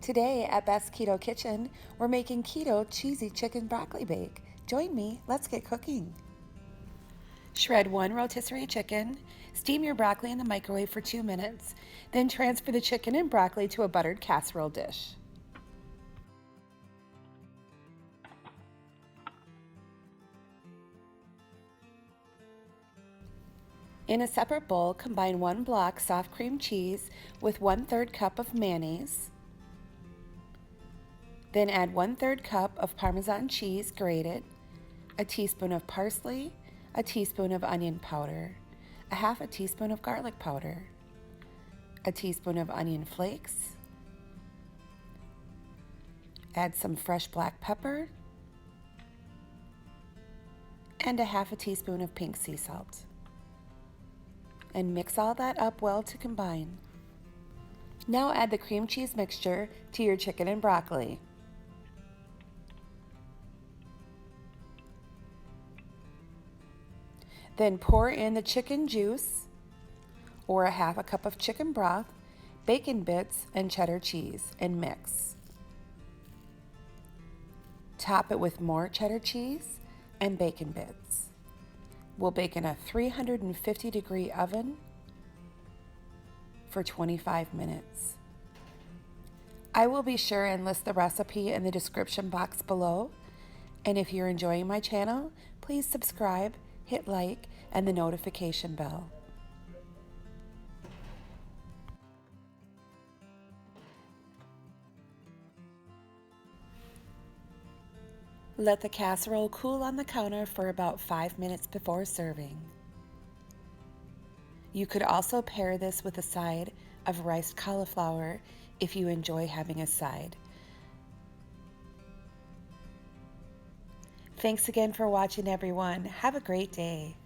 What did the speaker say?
Today at Beth's Keto Kitchen, we're making keto cheesy chicken broccoli bake. Join me, let's get cooking. Shred 1 rotisserie chicken, steam your broccoli in the microwave for 2 minutes, then transfer the chicken and broccoli to a buttered casserole dish. In a separate bowl, combine 1 block soft cream cheese with 1/3 cup of mayonnaise. Then add 1/3 cup of Parmesan cheese grated, a teaspoon of parsley, a teaspoon of onion powder, a half a teaspoon of garlic powder, a teaspoon of onion flakes. Add some fresh black pepper and a half a teaspoon of pink sea salt. And mix all that up well to combine. Now add the cream cheese mixture to your chicken and broccoli. Then pour in the chicken juice, or a half a cup of chicken broth, bacon bits, and cheddar cheese, and mix. Top it with more cheddar cheese and bacon bits. We'll bake in a 350-degree oven for 25 minutes. I will be sure and list the recipe in the description box below. And if you're enjoying my channel, please subscribe, hit like, and the notification bell. Let the casserole cool on the counter for about 5 minutes before serving. You could also pair this with a side of riced cauliflower if you enjoy having a side. Thanks again for watching, everyone. Have a great day.